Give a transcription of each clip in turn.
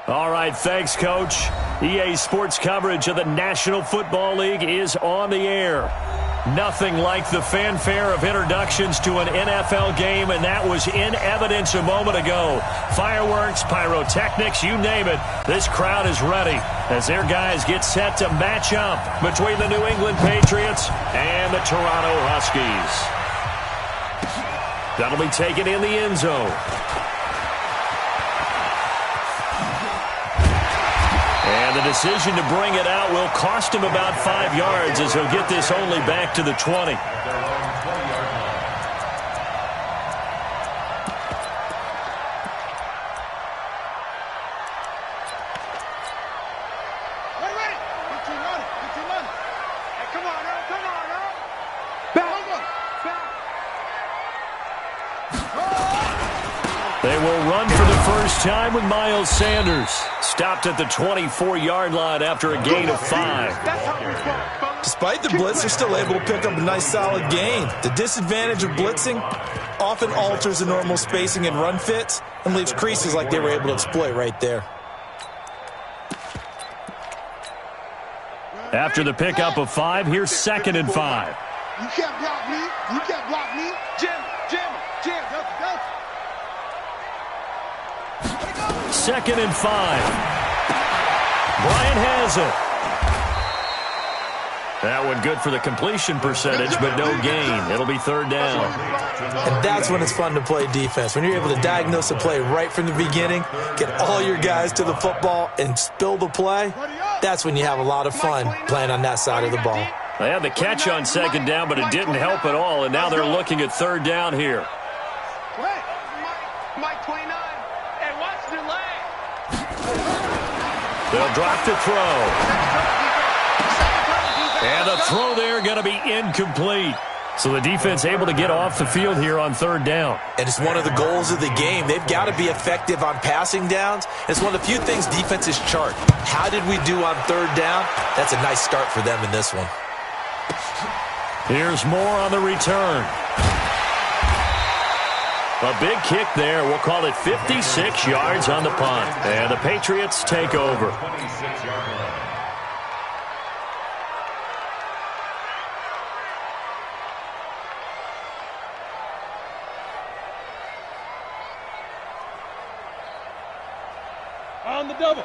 All right, thanks, Coach. EA Sports coverage of the National Football League is on the air. Nothing like the fanfare of introductions to an NFL game, and that was in evidence a moment ago. Fireworks, pyrotechnics, you name it. This crowd is ready as their guys get set to match up between the New England Patriots and the Toronto Huskies. That'll be taken in the end zone. And the decision to bring it out will cost him about 5 yards as he'll get this only back to the 20. They will run for the first time with Miles Sanders. Stopped at the 24-yard line after a gain of 5. Despite the blitz, they're still able to pick up a nice solid gain. The disadvantage of blitzing often alters the normal spacing and run fits and leaves creases like they were able to exploit right there. After the pickup of 5, here's 2nd and 5. You can't block me. You can't block me. Jim. 2nd and 5. Bryant has it. That one good for the completion percentage, but no gain. It'll be 3rd down. And that's when it's fun to play defense. When you're able to diagnose a play right from the beginning, get all your guys to the football, and spill the play, that's when you have a lot of fun playing on that side of the ball. They had the catch on 2nd down, but it didn't help at all, and now they're looking at 3rd down here. They'll drop to throw. And the throw there going to be incomplete. So the defense able to get off the field here on 3rd down. And it's one of the goals of the game. They've got to be effective on passing downs. It's one of the few things defenses chart. How did we do on 3rd down? That's a nice start for them in this one. Here's more on the return. A big kick there. We'll call it 56 yards on the punt. And the Patriots take over. On the double.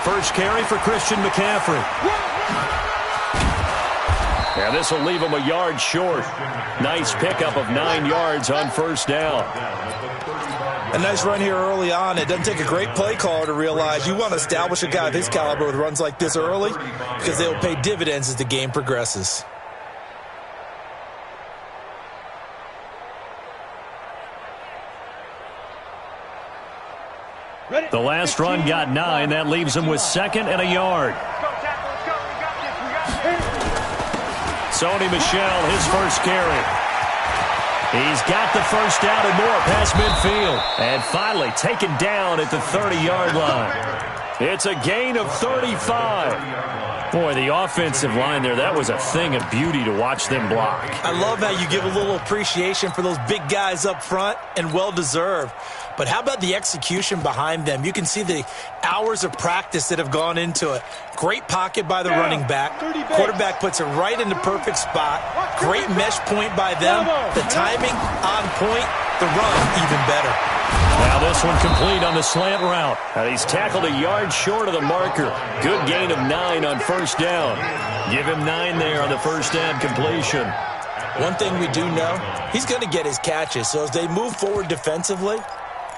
First carry for Christian McCaffrey. And this will leave him a yard short. Nice pickup of 9 yards on 1st down. A nice run here early on. It doesn't take a great play caller to realize you want to establish a guy of his caliber with runs like this early because they will pay dividends as the game progresses. The last run got 9. That leaves him with 2nd and a yard. Sony Michel, his first carry. He's got the first down and more past midfield. And finally taken down at the 30-yard line. It's a gain of 35. Boy, the offensive line there, that was a thing of beauty to watch them block. I love how you give a little appreciation for those big guys up front, and well-deserved. But how about the execution behind them? You can see the hours of practice that have gone into it. Great pocket by the running back. Quarterback puts it right in the perfect spot. Great mesh point by them. The timing on point. The run even better. Now this one complete on the slant route. And he's tackled a yard short of the marker. Good gain of 9 on 1st down. Give him 9 there on the first down completion. One thing we do know, he's going to get his catches. So as they move forward defensively,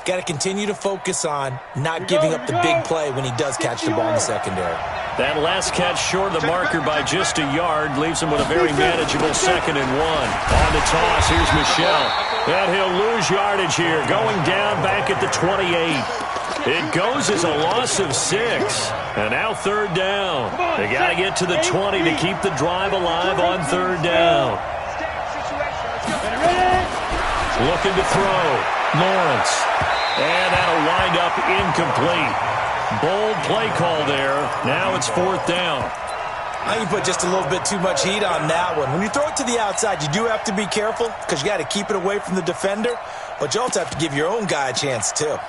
got to continue to focus on not giving up the big play when he does catch the ball in the secondary. That last catch short of the marker by just a yard leaves him with a very manageable 2nd and 1. On the toss, here's Michel. And he'll lose yardage here, going down back at the 28. It goes as a loss of 6. And now 3rd down. They got to get to the 20 to keep the drive alive on 3rd down. Looking to throw. Lawrence. And that'll wind up incomplete. Bold play call there. Now it's 4th down. I think you put just a little bit too much heat on that one. When you throw it to the outside, you do have to be careful because you got to keep it away from the defender, but you also have to give your own guy a chance too.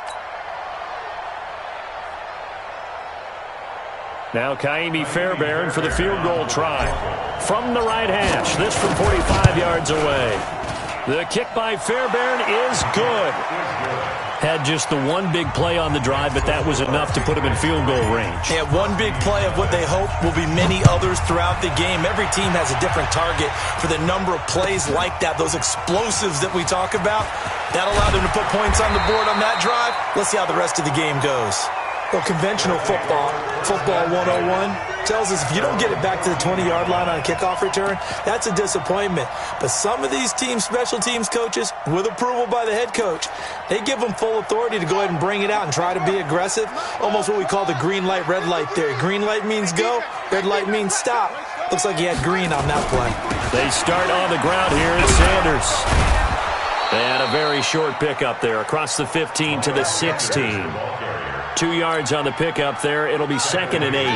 Now Kaimi Fairbairn for the field goal try. From the right hash, this from 45 yards away. The kick by Fairbairn is good. Had just the one big play on the drive, but that was enough to put him in field goal range. Yeah, one big play of what they hope will be many others throughout the game. Every team has a different target for the number of plays like that, those explosives that we talk about. That allowed them to put points on the board on that drive. Let's see how the rest of the game goes. Well, conventional football 101, tells us if you don't get it back to the 20-yard line on a kickoff return, that's a disappointment. But some of these teams, special teams coaches, with approval by the head coach, they give them full authority to go ahead and bring it out and try to be aggressive. Almost what we call the green light, red light theory. Green light means go, red light means stop. Looks like he had green on that play. They start on the ground here at Sanders. And a very short pickup there across the 15 to the 16. 2 yards on the pickup there. It'll be 2nd and 8.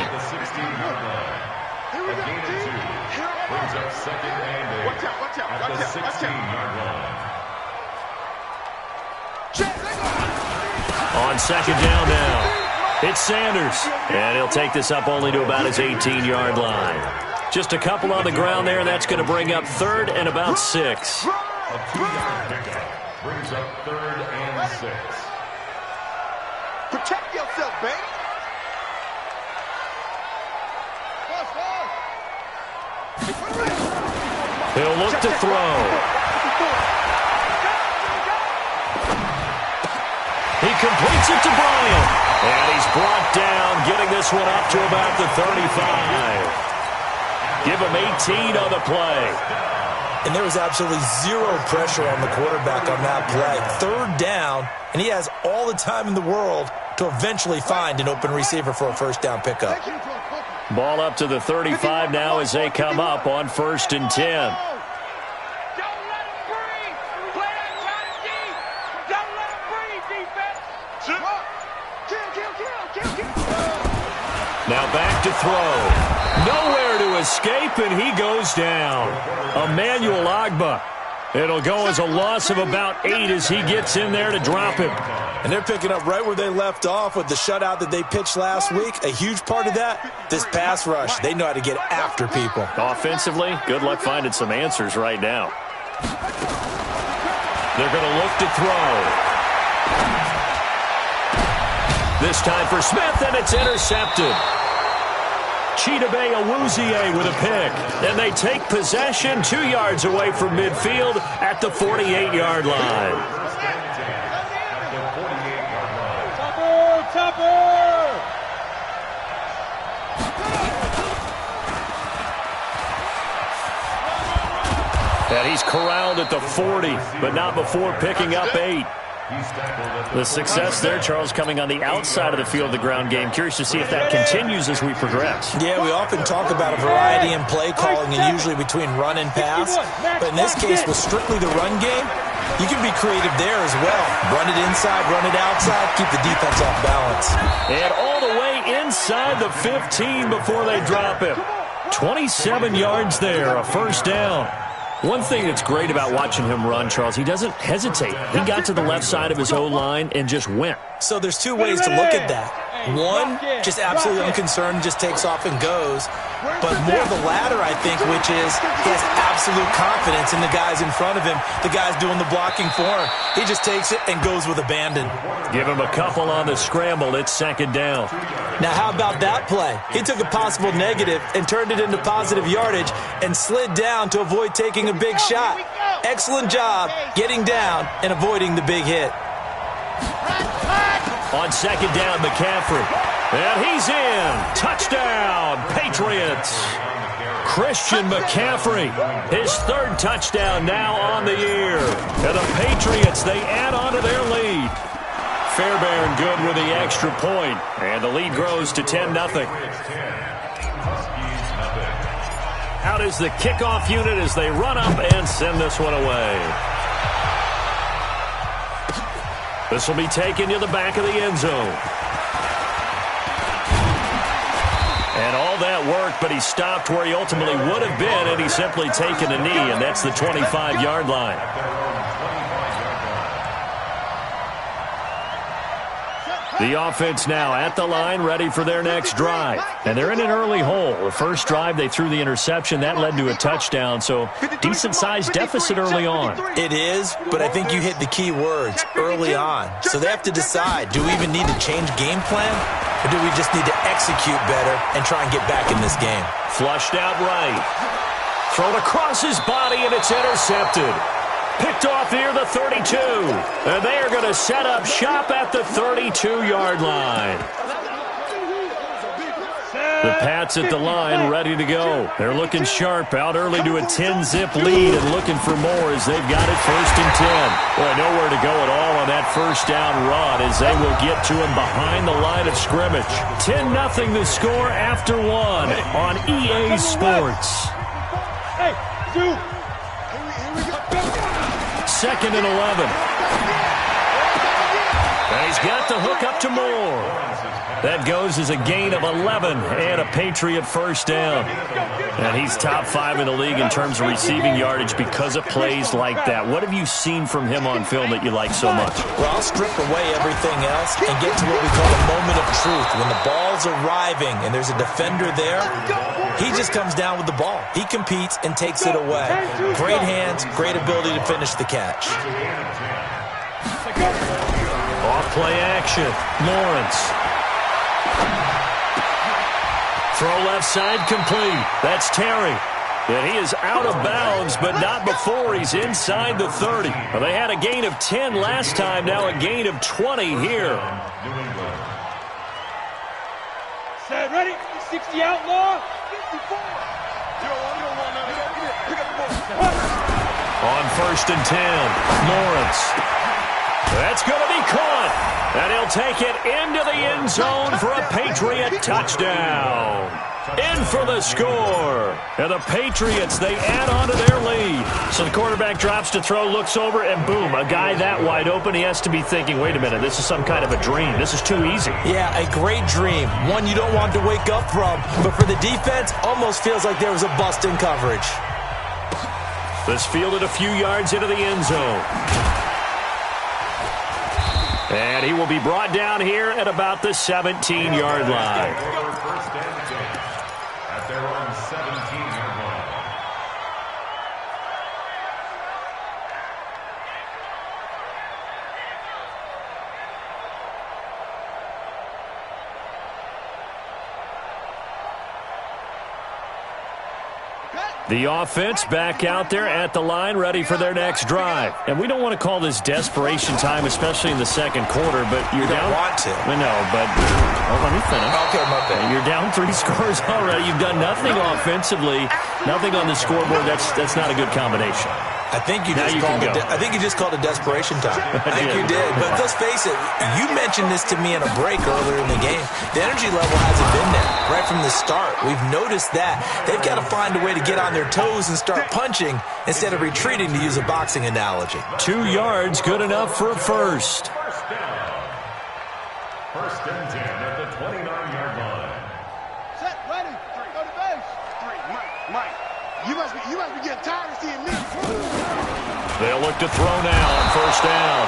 On 2nd down now, it's Sanders. And he'll take this up only to about his 18-yard line. Just a couple on the ground there. That's going to bring up 3rd and about 6. A 2-yard pickup brings up 3rd and 6. Protect yourself, baby. He'll look to throw. He completes it to Bryant. And he's brought down, getting this one up to about the 35. Give him 18 on the play. And there was absolutely zero pressure on the quarterback on that play. 3rd down, and he has all the time in the world to eventually find an open receiver for a 1st down pickup. Ball up to the 35 now as they come up on 1st and 10. Now back to throw. Nowhere to escape, and he goes down. Emmanuel Ogbah. It'll go as a loss of about 8 as he gets in there to drop him. And they're picking up right where they left off with the shutout that they pitched last week. A huge part of that, this pass rush. They know how to get after people. Offensively, good luck finding some answers right now. They're going to look to throw. This time for Smith, and it's intercepted. Chidobe Awuzie with a pick. And they take possession 2 yards away from midfield at the 48-yard line. And he's corralled at the 40, but not before picking up 8. The success there, Charles, coming on the outside of the field of the ground game. Curious to see if that continues as we progress. Yeah, we often talk about a variety in play calling and usually between run and pass. But in this case, with strictly the run game, you can be creative there as well. Run it inside, run it outside, keep the defense off balance. And all the way inside the 15 before they drop him. 27 yards there, a 1st down. One thing that's great about watching him run, Charles, he doesn't hesitate. He got to the left side of his O-line and just went. So there's 2 ways to look at that. One, just absolutely unconcerned, just takes off and goes. But more the latter, I think, which is he has absolute confidence in the guys in front of him, the guys doing the blocking for him. He just takes it and goes with abandon. Give him a couple on the scramble. It's 2nd down. Now, how about that play? He took a possible negative and turned it into positive yardage and slid down to avoid taking a big shot. Excellent job getting down and avoiding the big hit. On 2nd down, McCaffrey. And he's in. Touchdown, Patriots. Christian McCaffrey, his 3rd touchdown now on the year. And the Patriots, they add on to their lead. Fairbairn good with the extra point. And the lead grows to 10-0. Out is the kickoff unit as they run up and send this one away. This will be taken to the back of the end zone. And all that work, but he stopped where he ultimately would have been, and he's simply taken a knee, and that's the 25-yard line. The offense now at the line, ready for their next drive. And they're in an early hole. The first drive, they threw the interception. That led to a touchdown, so decent-sized deficit early on. It is, but I think you hit the key words, early on. So they have to decide, do we even need to change game plan, or do we just need to execute better and try and get back in this game? Flushed out right. Thrown across his body, and it's intercepted. Picked off near the 32. And they are going to set up shop at the 32-yard line. The Pats at the line, ready to go. They're looking sharp, out early to a 10-zip lead and looking for more as they've got it 1st and 10. Boy, nowhere to go at all on that first down run as they will get to him behind the line of scrimmage. 10-0 the score after one on EA Sports. Hey, dude. 2nd and 11. And he's got the hook up to Moore. That goes as a gain of 11 and a Patriot first down. And he's top 5 in the league in terms of receiving yardage because of plays like that. What have you seen from him on film that you like so much? Well, I'll strip away everything else and get to what we call a moment of truth. When the ball's arriving and there's a defender there, he just comes down with the ball. He competes and takes it away. Great hands, great ability to finish the catch. Off play action. Lawrence. Throw left side complete. That's Terry. And he is out of bounds, but not before he's inside the 30. Well, they had a gain of 10 last time, now a gain of 20 here. Set, ready? 60 outlaw. 54. On 1st and 10, Lawrence. That's going to be caught. And he'll take it into the end zone for a Patriot touchdown. In for the score. And the Patriots, they add on to their lead. So the quarterback drops to throw, looks over, and boom, a guy that wide open, he has to be thinking, wait a minute, this is some kind of a dream. This is too easy. Yeah, a great dream. One you don't want to wake up from. But for the defense, almost feels like there was a bust in coverage. This fielded a few yards into the end zone. And he will be brought down here at about the 17-yard line. First and 10 at their own 17-yard line. The offense back out there at the line, ready for their next drive. And we don't want to call this desperation time, especially in the second quarter, but you're down. Don't want to. I know, but let me finish. Okay, my bad. You're down 3 scores already. You've done nothing offensively, nothing on the scoreboard. That's not a good combination. I think you just called it desperation time. I think you did. But let's face it, you mentioned this to me in a break earlier in the game. The energy level hasn't been there right from the start. We've noticed that. They've got to find a way to get on their toes and start punching instead of retreating, to use a boxing analogy. 2 yards, good enough for a first. First down. 1st and 10 at the 29-yard line. Set, ready. Go to base. 3, Mike. You must be getting tired of seeing me. They'll look to throw now on 1st down.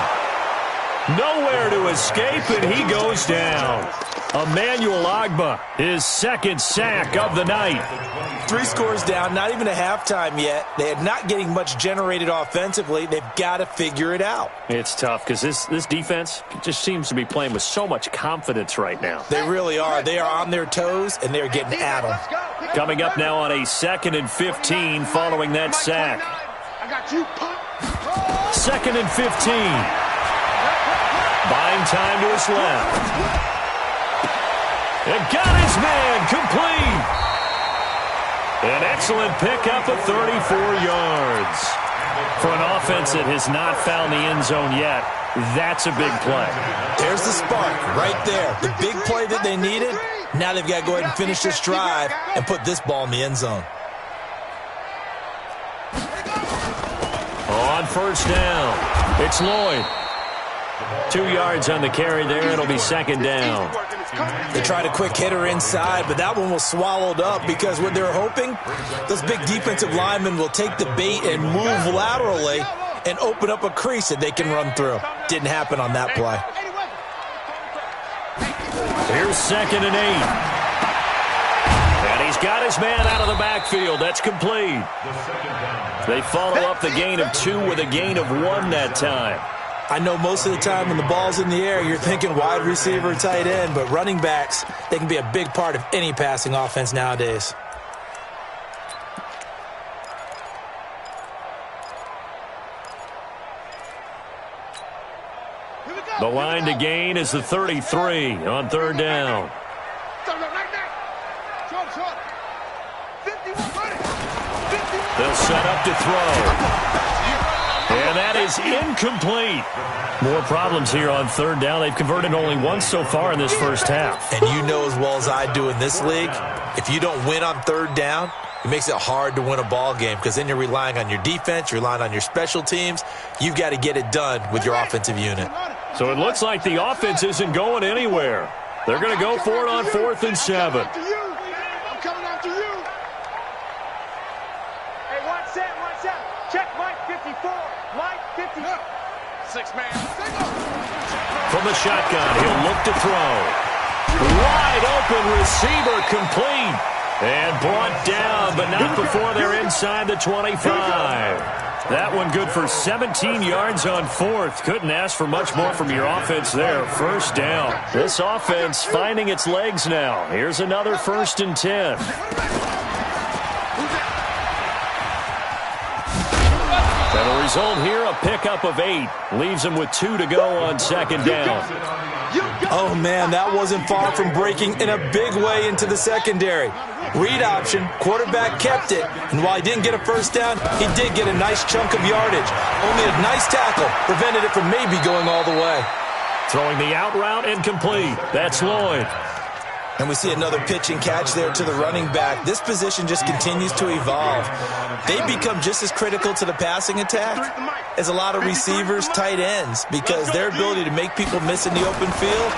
Nowhere to escape, and he goes down. Emmanuel Ogbah, his 2nd sack of the night. 3 scores down, not even a halftime yet. They are not getting much generated offensively. They've got to figure it out. It's tough because this defense just seems to be playing with so much confidence right now. They really are. They are on their toes, and they're getting at them. Coming up now on a 2nd and 15 following that sack. I got you. 2nd and 15. Buying time to his left. And got his man complete. An excellent pickup of 34 yards. For an offense that has not found the end zone yet, that's a big play. There's the spark right there. The big play that they needed. Now they've got to go ahead and finish this drive and put this ball in the end zone. On 1st down, it's Lloyd. 2 yards on the carry there. It'll be 2nd down. They tried a quick hitter inside, but that one was swallowed up because what they're hoping, those big defensive linemen will take the bait and move laterally and open up a crease that they can run through. Didn't happen on that play. Here's 2nd and 8. And he's got his man out of the backfield. That's complete. They follow up the gain of 2 with a gain of 1 that time. I know most of the time when the ball's in the air, you're thinking wide receiver, tight end, but running backs, they can be a big part of any passing offense nowadays. The line to gain is the 33 on 3rd down. They'll set up to throw. And that is incomplete. More problems here on 3rd down. They've converted only once so far in this first half. And you know as well as I do in this league, if you don't win on 3rd down, it makes it hard to win a ball game because then you're relying on your defense, you're relying on your special teams. You've got to get it done with your offensive unit. So it looks like the offense isn't going anywhere. They're going to go for it on 4th and 7. I'm coming after you. Hey, 1-7. Check Mike 54. Mike 50. 6-man. From the shotgun, he'll look to throw. Wide open receiver complete. And brought down, but not before they're inside the 25. That one good for 17 yards on 4th. Couldn't ask for much more from your offense there. 1st down. This offense finding its legs now. Here's another 1st and 10. And the result here, a pickup of 8. Leaves them with 2 to go on 2nd down. Oh, man, that wasn't far from breaking in a big way into the secondary. Read option, quarterback kept it, and while he didn't get a 1st down, he did get a nice chunk of yardage. Only a nice tackle prevented it from maybe going all the way. Throwing the out route incomplete. That's Lloyd. And we see another pitch and catch there to the running back. This position just continues to evolve. They become just as critical to the passing attack as a lot of receivers, tight ends, because their ability to make people miss in the open field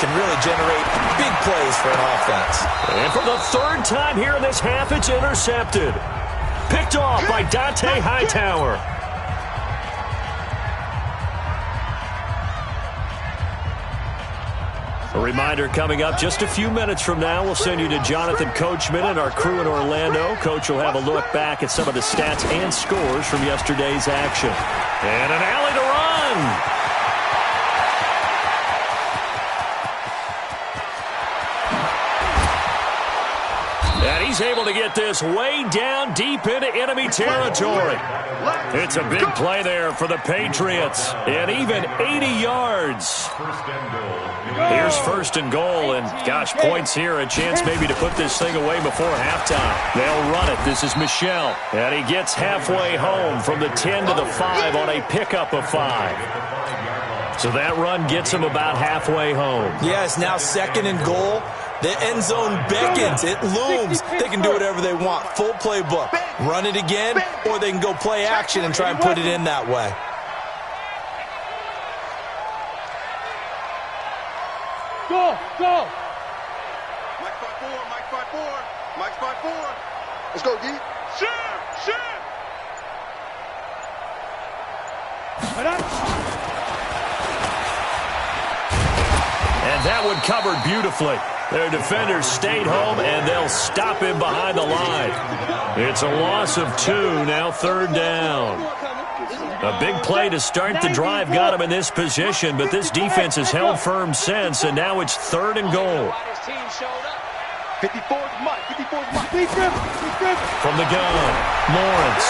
can really generate big plays for an offense. And for the 3rd time here in this half, it's intercepted. Picked off by Dante Hightower. A reminder coming up just a few minutes from now, we'll send you to Jonathan Coachman and our crew in Orlando. Coach will have a look back at some of the stats and scores from yesterday's action. And an alley to run. And he's able to get this way down deep into enemy territory. It's a big play there for the Patriots. And even 80 yards. Here's 1st and goal. And, gosh, points here. A chance maybe to put this thing away before halftime. They'll run it. This is Michel. And he gets halfway home from the 10 to the 5 on a pickup of 5. So that run gets him about halfway home. Yes, now 2nd and goal. The end zone beckons. It looms. They can do whatever they want. Full playbook. Run it again, or they can go play action and try and put it in that way. Go. Mike 5-4. Mike 5-4. Let's go, D. Shit. And that one covered beautifully. Their defenders stayed home, and they'll stop him behind the line. It's a loss of 2, now 3rd down. A big play to start the drive got him in this position, but this defense has held firm since, and now it's 3rd and goal. 54's Mike. From the gun, Lawrence.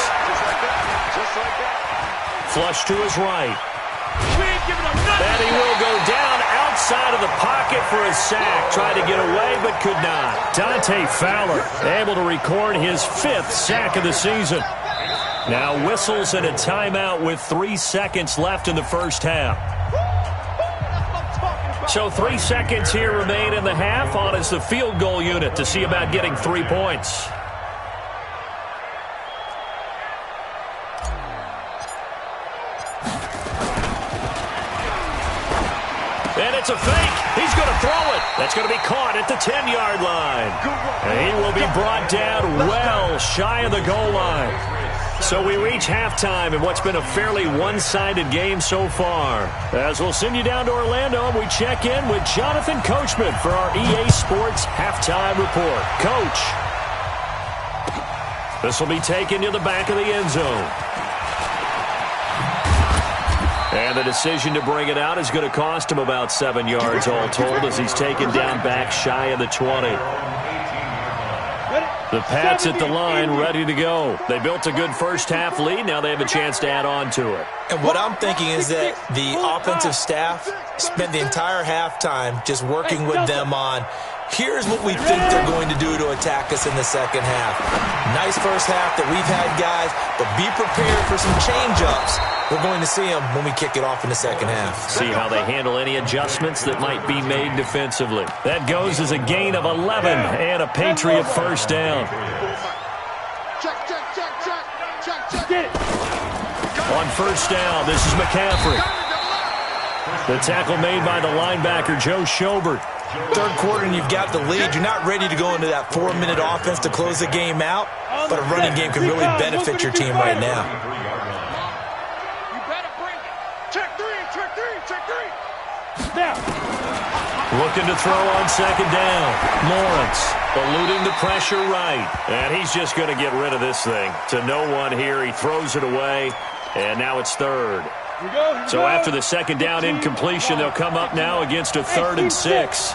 Just like that. Flush to his right. And he will go down outside of the pocket for a sack. Tried to get away, but could not. Dante Fowler able to record his 5th sack of the season. Now whistles and a timeout with 3 seconds left in the first half. So 3 seconds here remain in the half. On is the field goal unit to see about getting 3 points. And it's a fake. He's going to throw it. That's going to be caught at the 10-yard line. And he will be brought down well shy of the goal line. So we reach halftime in what's been a fairly one-sided game so far. As we'll send you down to Orlando, we check in with Jonathan Coachman for our EA Sports Halftime Report. Coach. This will be taken to the back of the end zone. And the decision to bring it out is going to cost him about 7 yards all told as he's taken down back shy of the 20. The Pats at the line, ready to go. They built a good first-half lead. Now they have a chance to add on to it. And what I'm thinking is that the offensive staff spent the entire halftime just working with them on, here's what we think they're going to do to attack us in the second half. Nice first half that we've had, guys, but be prepared for some change-ups. We're going to see them when we kick it off in the second half. See how they handle any adjustments that might be made defensively. That goes as a gain of 11 and a Patriot first down. Check. On first down, this is McCaffrey. The tackle made by the linebacker, Joe Schobert. Third quarter and you've got the lead. You're not ready to go into that 4-minute offense to close the game out, but a running game can really benefit your team right now. Looking to throw on second down. Lawrence eluding the pressure right. And he's just going to get rid of this thing. To no one here. He throws it away. And now it's third. So after the second down incompletion, they'll come up now against a 3rd and 6.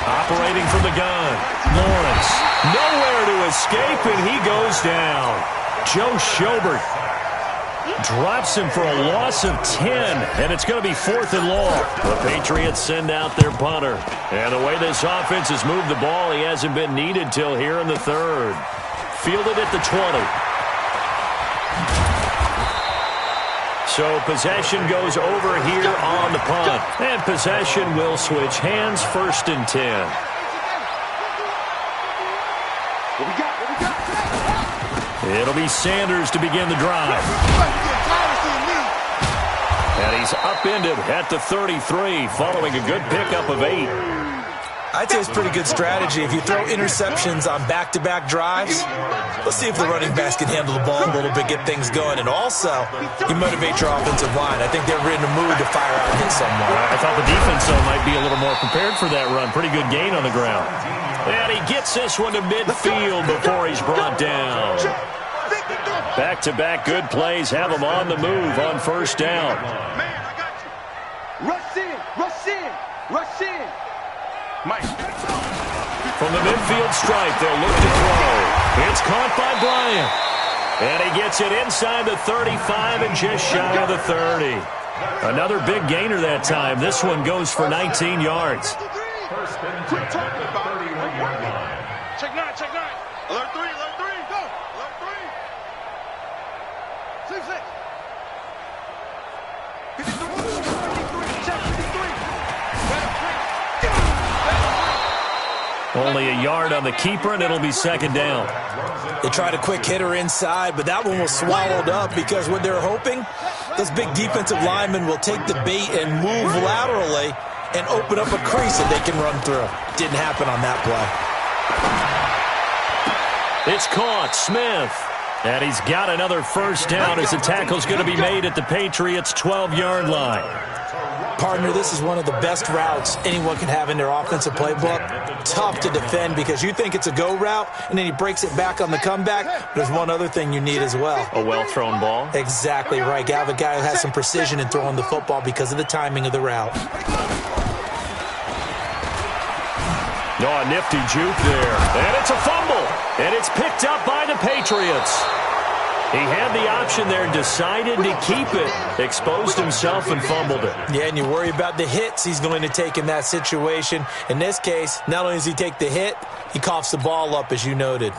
Operating from the gun. Lawrence nowhere to escape, and he goes down. Joe Schobert drops him for a loss of 10, and it's going to be 4th and long. The Patriots send out their punter. And the way this offense has moved the ball, he hasn't been needed till here in the 3rd. Fielded at the 20. So possession goes over here on the punt. And possession will switch hands, 1st and 10. It'll be Sanders to begin the drive. And he's upended at the 33 following a good pickup of 8. I'd say it's pretty good strategy. If you throw interceptions on back-to-back drives, let's see if the running backs can handle the ball a little bit, get things going. And also, you motivate your offensive line. I think they're in a mood to fire out and hit someone. I thought the defense, though, might be a little more prepared for that run. Pretty good gain on the ground. And he gets this one to midfield before he's brought down. Back-to-back good plays have him on the move on first down. Rush in. Mike. From the midfield stripe, they'll look to throw. It's caught by Bryant. And he gets it inside the 35 and just shy of the 30. Another big gainer that time. This one goes for 19 yards. First and 10 at the 31-yard line. Check 9. Alert 3, go. Alert 3. 6. 53. Check 53. Only a yard on the keeper, and it'll be second down. They tried a quick hitter inside, but that one was swallowed up because what they're hoping, those big defensive linemen will take the bait and move laterally and open up a crease that they can run through. Didn't happen on that play. It's caught. Smith. And he's got another first down as the tackle's going to be made at the Patriots' 12-yard line. Partner, this is one of the best routes anyone can have in their offensive playbook. Tough to defend because you think it's a go route, and then he breaks it back on the comeback. There's one other thing you need as well. A well-thrown ball. Exactly right. You have a guy who has some precision in throwing the football because of the timing of the route. No, a nifty juke there. And it's a fumble. And it's picked up by the Patriots. He had the option there, decided to keep it, exposed himself and fumbled it. Yeah, and you worry about the hits he's going to take in that situation. In this case, not only does he take the hit, he coughs the ball up, as you noted.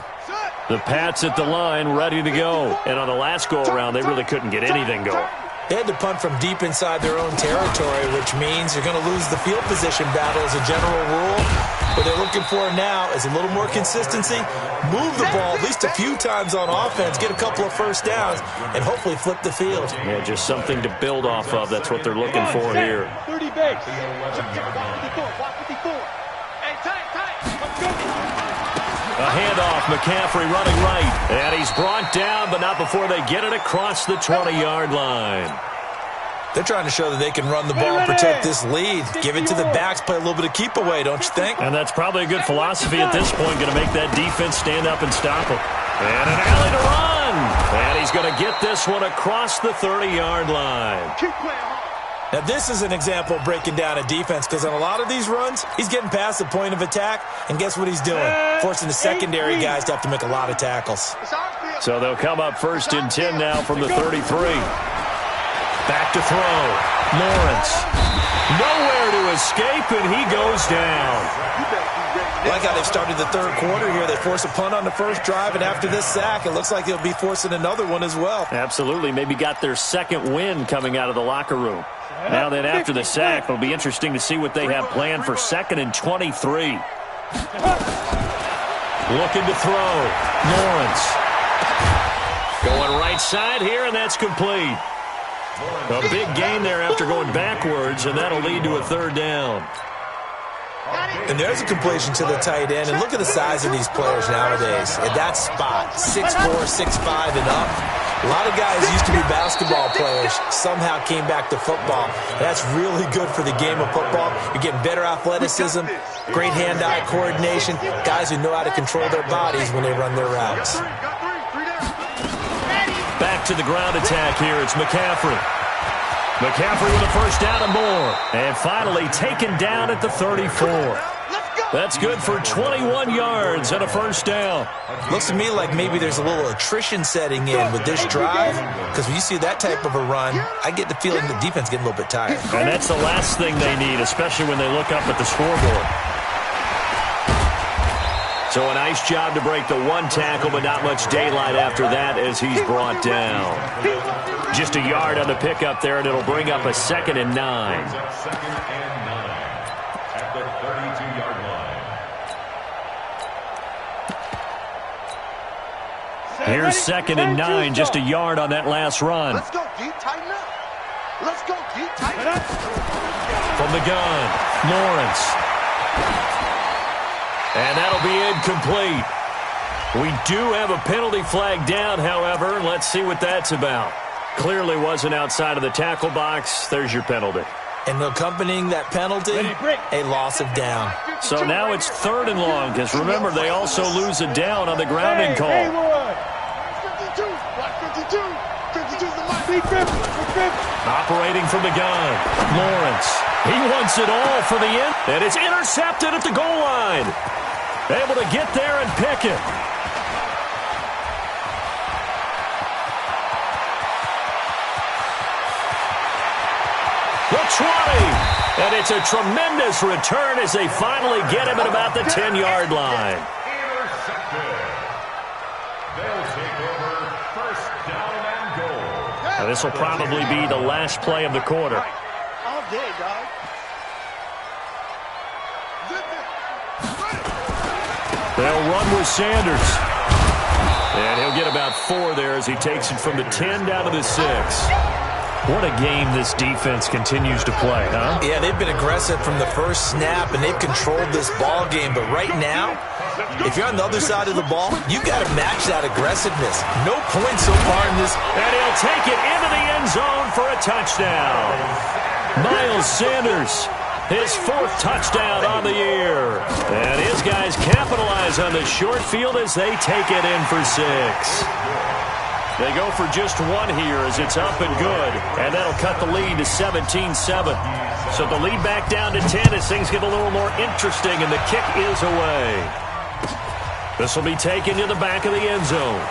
The Pats at the line, ready to go. And on the last go-around, they really couldn't get anything going. They had to punt from deep inside their own territory, which means you're going to lose the field position battle as a general rule. What they're looking for now is a little more consistency, move the ball at least a few times on offense, get a couple of first downs, and hopefully flip the field. Yeah, just something to build off of. That's what they're looking for here. 30 base. Block 54. Hey, tight. Let's go. A handoff, McCaffrey running right. And he's brought down, but not before they get it across the 20-yard line. They're trying to show that they can run the ball and protect this lead. Give it to the backs, play a little bit of keep away, don't you think? And that's probably a good philosophy at this point, going to make that defense stand up and stop him. And an alley to run. And he's going to get this one across the 30-yard line. Keep playing hard. Now, this is an example of breaking down a defense because on a lot of these runs, he's getting past the point of attack, and guess what he's doing? Forcing the secondary guys to have to make a lot of tackles. So they'll come up 1st and 10 now from the 33. Back to throw. Lawrence. Nowhere to escape, and he goes down. I like how they've started the third quarter here. They force a punt on the first drive, and after this sack, it looks like they'll be forcing another one as well. Absolutely. Maybe got their second win coming out of the locker room. Now then, after the sack, it'll be interesting to see what they have planned for 2nd and 23. Looking to throw. Lawrence. Going right side here, and that's complete. A big gain there after going backwards, and that'll lead to a 3rd down. And there's a completion to the tight end. And look at the size of these players nowadays. At that spot, 6'4", 6'5", and up. A lot of guys used to be basketball players, somehow came back to football. That's really good for the game of football. You're getting better athleticism, great hand-eye coordination, guys who know how to control their bodies when they run their routes. Back to the ground attack here. It's McCaffrey. McCaffrey with a first down and more. And finally taken down at the 34. That's good for 21 yards and a first down. Looks to me like maybe there's a little attrition setting in with this drive, because when you see that type of a run, I get the feeling the defense getting a little bit tired. And that's the last thing they need, especially when they look up at the scoreboard. So a nice job to break the one tackle, but not much daylight after that as he's brought down. Just a yard on the pickup there, and it'll bring up a 2nd and 9. 2nd and 9 at the 32-yard line. Here's 2nd and 9, just a yard on that last run. Let's go deep, tighten up. Let's go deep, tighten up. From the gun, Lawrence. And that'll be incomplete. We do have a penalty flag down, however. Let's see what that's about. Clearly wasn't outside of the tackle box. There's your penalty. And accompanying that penalty, a loss of down. So now it's 3rd and long, because remember, they also lose a down on the grounding call. 52, block 52. 52's the line. Operating from the gun, Lawrence. He wants it all for the end, and it's intercepted at the goal line. Able to get there and pick it. The 20. And it's a tremendous return as they finally get him at about the 10-yard line. Intercepted. They'll take over 1st down and goal. Now, this will probably be the last play of the quarter. All day, dog. They'll run with Sanders. And he'll get about 4 there as he takes it from the 10 down to the 6. What a game this defense continues to play, huh? Yeah, they've been aggressive from the first snap, and they've controlled this ball game. But right now, if you're on the other side of the ball, you've got to match that aggressiveness. No points so far in this. And he'll take it into the end zone for a touchdown. Miles Sanders, his 4th touchdown on the year. And his guys capitalize on the short field as they take it in for 6. They go for just 1 here as it's up and good. And that'll cut the lead to 17-7. So the lead back down to 10 as things get a little more interesting, and the kick is away. This will be taken to the back of the end zone.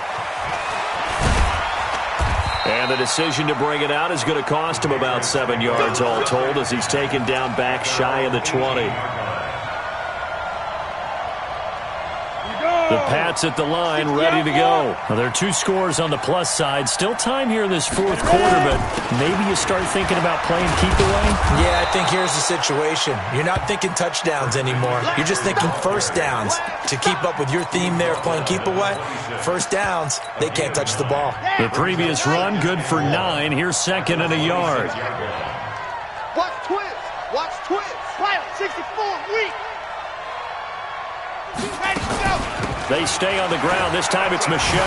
And the decision to bring it out is going to cost him about 7 yards all told as he's taken down back shy of the 20. The Pats at the line, ready to go. Well, there are 2 scores on the plus side. Still time here in this fourth quarter, but maybe you start thinking about playing keep away? Yeah, I think here's the situation. You're not thinking touchdowns anymore. You're just thinking first downs. To keep up with your theme there, playing keep away, first downs, they can't touch the ball. The previous run, good for 9. Here's 2nd and a yard. Watch twist. Watch twist. Pilot 64, weak. Ready, go. They stay on the ground. This time it's Michel.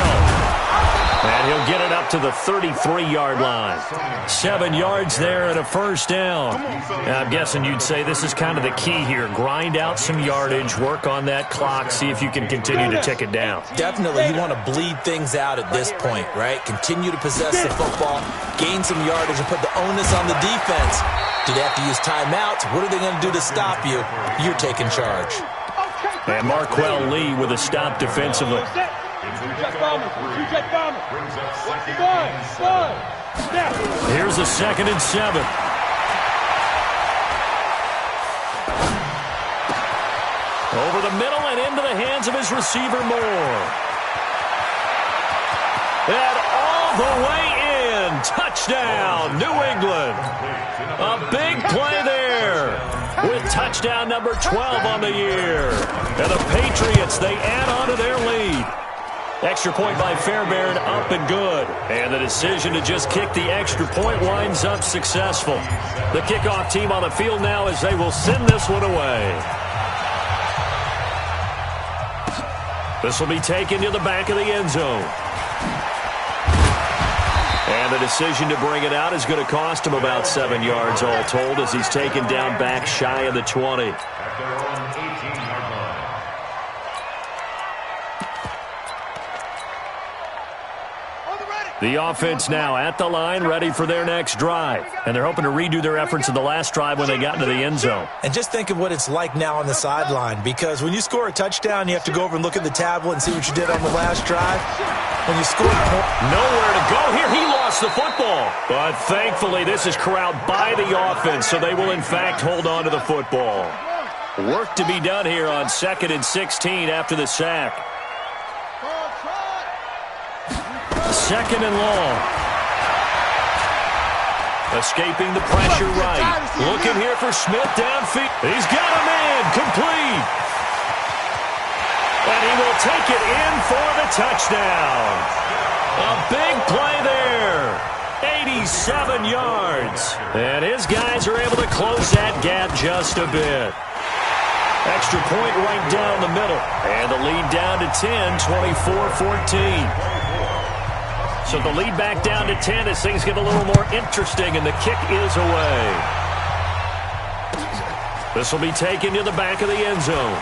And he'll get it up to the 33-yard line. 7 yards there and a first down. Now, I'm guessing you'd say this is kind of the key here. Grind out some yardage, work on that clock, see if you can continue to tick it down. Definitely, you want to bleed things out at this point, right? Continue to possess the football, gain some yardage, and put the onus on the defense. Do they have to use timeouts? What are they going to do to stop you? You're taking charge. And Marquell Lee with a stop defensively. Here's a 2nd and 7. Over the middle and into the hands of his receiver, Moore. And all the way in. Touchdown, New England. A big play there with touchdown number 12 on the year. And the Patriots, they add on to their lead. Extra point by Fairbairn, up and good. And the decision to just kick the extra point winds up successful. The kickoff team on the field now as they will send this one away. This will be taken to the back of the end zone. And the decision to bring it out is going to cost him about 7 yards all told as he's taken down back shy of the 20. The offense now at the line, ready for their next drive. And they're hoping to redo their efforts in the last drive when they got into the end zone. And just think of what it's like now on the sideline, because when you score a touchdown, you have to go over and look at the tablet and see what you did on the last drive. When you score nowhere to go here, he lost the football. But thankfully, this is corralled by the offense, so they will, in fact, hold on to the football. Work to be done here on 2nd and 16 after the sack. 2nd and long. Escaping the pressure right. Looking here for Smith downfield. He's got him in. Complete. And he will take it in for the touchdown. A big play there. 87 yards. And his guys are able to close that gap just a bit. Extra point right down the middle. And the lead down to 10, 24-14. So the lead back down to 10 as things get a little more interesting, and the kick is away. This will be taken to the back of the end zone.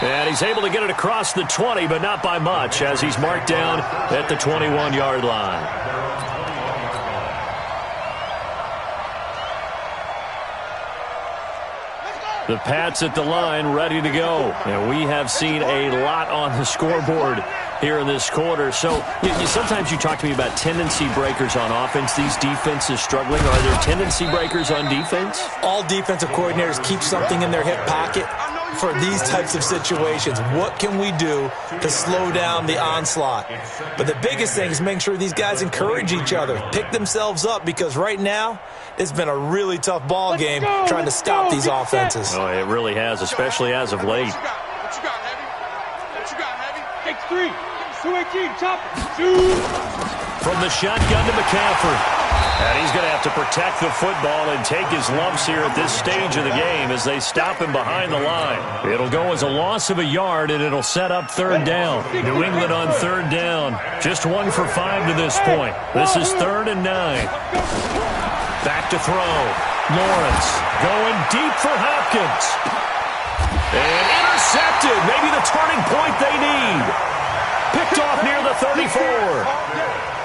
And he's able to get it across the 20, but not by much, as he's marked down at the 21-yard line. The Pats at the line, ready to go. And we have seen a lot on the scoreboard here in this quarter. So sometimes you talk to me about tendency breakers on offense. These defenses struggling. Are there tendency breakers on defense? All defensive coordinators keep something in their hip pocket for these types of situations. What can we do to slow down the onslaught? But the biggest thing is making sure these guys encourage each other, pick themselves up, because right now it's been a really tough ball game trying to stop these offenses. Oh, it really has, especially as of late. What you got, Heavy? What you got, Heavy? Take 3. 218, chop. Shoot. From the shotgun to McCaffrey. And he's going to have to protect the football and take his lumps here at this stage of the game as they stop him behind the line. It'll go as a loss of a yard, and it'll set up 3rd down. New England on 3rd down. Just 1 for 5 to this point. This is 3rd and 9. Back to throw. Lawrence going deep for Hopkins. And intercepted. Maybe the turning point they need. Picked off near the 34.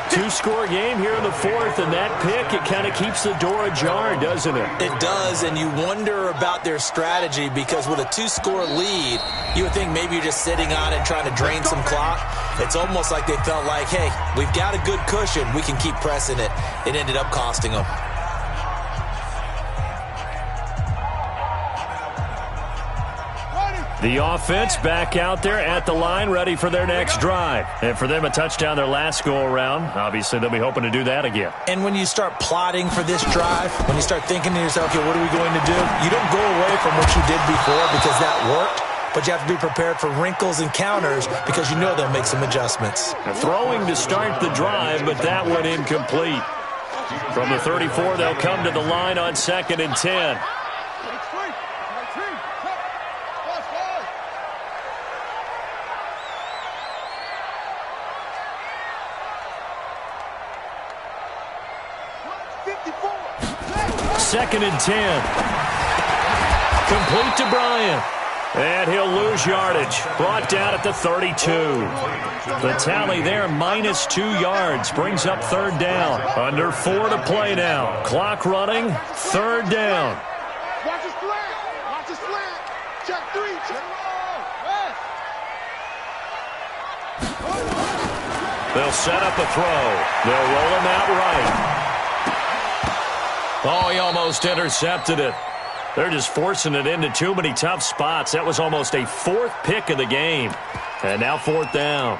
2-score game here in the 4th, and that pick, it kind of keeps the door ajar, doesn't it? It does, and you wonder about their strategy, because with a 2-score lead, you would think maybe you're just sitting on it trying to drain some clock. It's almost like they felt like, hey, we've got a good cushion. We can keep pressing it. It ended up costing them. The offense back out there at the line, ready for their next drive. And for them, a touchdown their last go-around. Obviously, they'll be hoping to do that again. And when you start plotting for this drive, when you start thinking to yourself, okay, what are we going to do? You don't go away from what you did before because that worked. But you have to be prepared for wrinkles and counters because you know they'll make some adjustments. Throwing to start the drive, but that went incomplete. From the 34, they'll come to the line on 2nd and 10. Second and 10. Complete to Bryant. And he'll lose yardage. Brought down at the 32. The tally there, -2 yards. Brings up 3rd down. Under 4 to play now. Clock running. 3rd down. Watch his slant. Watch his slant. Check 3. Check They'll set up a throw. They'll roll him out right. Oh, he almost intercepted it. They're just forcing it into too many tough spots. That was almost a 4th pick of the game. And now 4th down.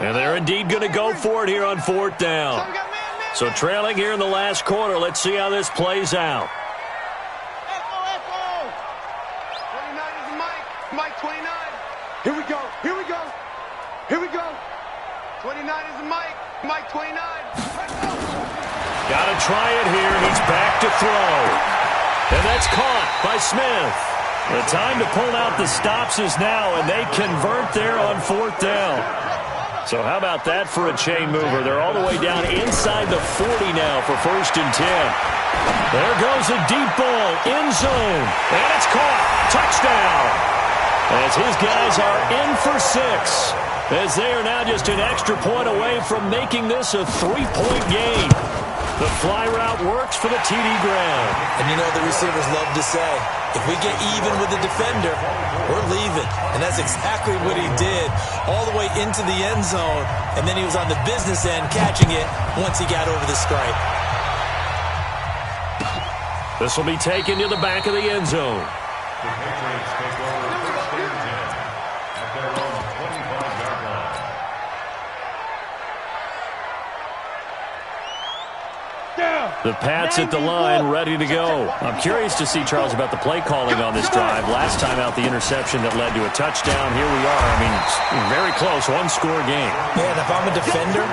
And they're indeed going to go for it here on 4th down. So trailing here in the last quarter. Let's see how this plays out. Echo. 29 is Mike. Mike 29. Here we go. Here we go. Here we go. 29 is Mike. Mike 29. Got to try it here. He's back to throw. And that's caught by Smith. The time to pull out the stops is now, and they convert there on 4th down. So how about that for a chain mover? They're all the way down inside the 40 now for 1st and 10. There goes a deep ball, end zone, and it's caught. Touchdown. As his guys are in for 6. As they are now just an extra point away from making this a 3-point game. The fly route works for the TD ground. And you know the receivers love to say, if we get even with the defender, we're leaving. And that's exactly what he did, all the way into the end zone. And then he was on the business end catching it once he got over the stripe. This will be taken to the back of the end zone. The Patriots take over 1st and 10 at their own 25-yard line. The Pats at the line, ready to go. I'm curious to see, Charles, about the play calling on this drive. Last time out, the interception that led to a touchdown. Here we are. I mean, very close, one-score game. Man, if I'm a defender,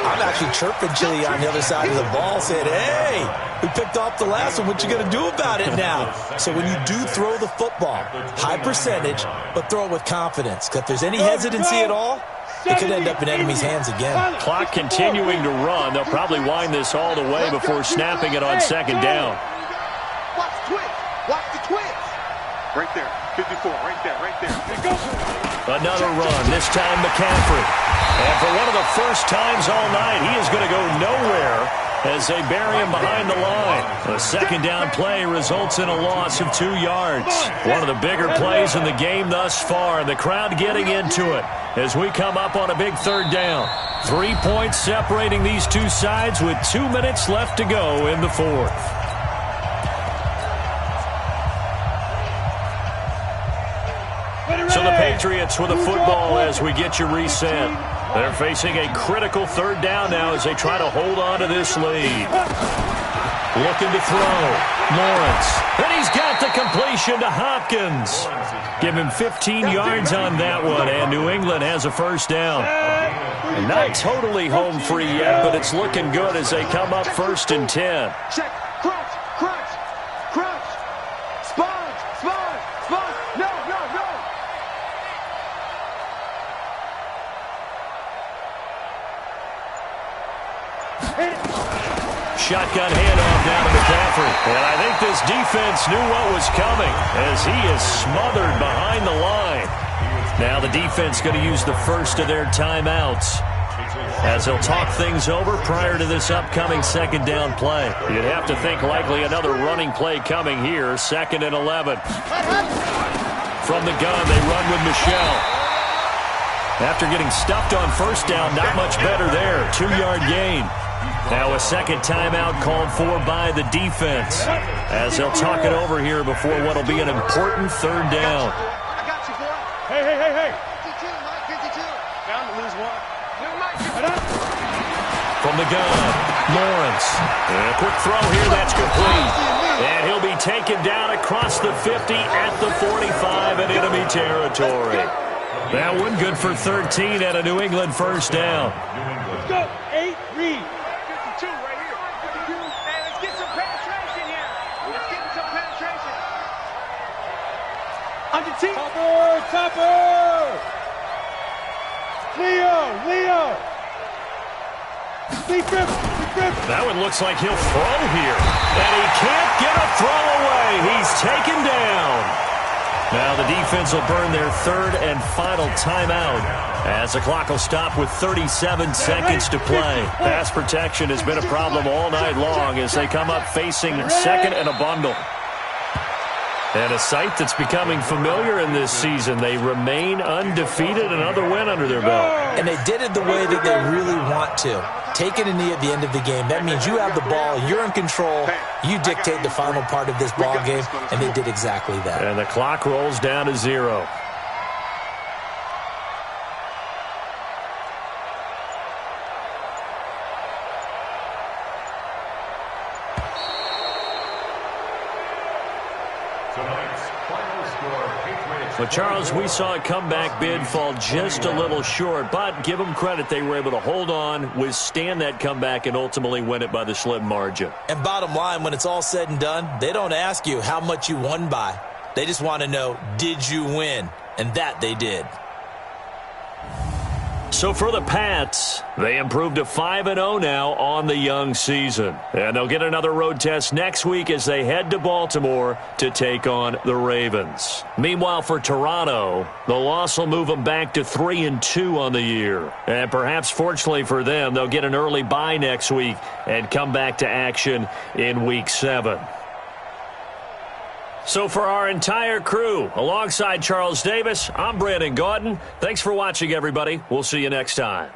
I'm actually chirping Chili on the other side of the ball, saying, hey, we picked off the last one. What you going to do about it now? So when you do throw the football, high percentage, but throw it with confidence. Because if there's any hesitancy at all, it could end up in enemy's hands again. Clock continuing to run. They'll probably wind this all the way before snapping it on 2nd down. Watch the twitch. Watch the twitch. Right there. 54. Right there. Right there. Another run. This time McCaffrey. And for one of the first times all night, he is going to go nowhere as they bury him behind the line. A 2nd down play results in a loss of 2 yards. One of the bigger plays in the game thus far. The crowd getting into it as we come up on a big 3rd down. 3 points separating these two sides with 2 minutes left to go in the 4th. So the Patriots with a football as we get you reset. They're facing a critical 3rd down now as they try to hold on to this lead. Looking to throw. Lawrence. And he's got the completion to Hopkins. Give him 15 yards on that one, and New England has a 1st down. And not totally home free yet, but it's looking good as they come up 1st and 10. Check. Crunch. Crunch. Crunch. Sponge. Sponge. Sponge. No. Shotgun handoff down to McCaffrey. And I think this defense knew what was coming as he is smothered behind the line. Now the defense going to use the first of their timeouts as they'll talk things over prior to this upcoming 2nd down play. You'd have to think likely another running play coming here, 2nd and 11. From the gun, they run with Michelle. After getting stuffed on 1st down, not much better there. 2-yard gain. Now a second timeout called for by the defense as they'll talk it over here before what will be an important third down. I got you, boy. Hey. 52, Mike, 52. Down to lose one. From the gun, Lawrence. And a quick throw here, that's complete. And he'll be taken down across the 50 at the 45 in enemy territory. That one good for 13 at a New England first down. Let's go. 8, read. 52 right here. 52. Hey, let's get some penetration here. Let's get some penetration. Under team. Topper. Leo. Big grip. That one looks like he'll throw here. And he can't get a throw away. He's taken down. Now the defense will burn their third and final timeout as the clock will stop with 37 seconds to play. Pass protection has been a problem all night long as they come up facing second and a bundle. And a sight that's becoming familiar in this season. They remain undefeated, another win under their belt. And they did it the way that they really want to. Taking a knee at the end of the game. That means you have the ball, you're in control, you dictate the final part of this ball game, and they did exactly that. And the clock rolls down to 0. Well, Charles, we saw a comeback bid fall just a little short, but give them credit. They were able to hold on, withstand that comeback, and ultimately win it by the slim margin. And bottom line, when it's all said and done, they don't ask you how much you won by. They just want to know, did you win? And that they did. So for the Pats, they improved to 5-0 now on the young season. And they'll get another road test next week as they head to Baltimore to take on the Ravens. Meanwhile, for Toronto, the loss will move them back to 3-2 on the year. And perhaps fortunately for them, they'll get an early bye next week and come back to action in Week 7. So for our entire crew, alongside Charles Davis, I'm Brandon Gaudin. Thanks for watching, everybody. We'll see you next time.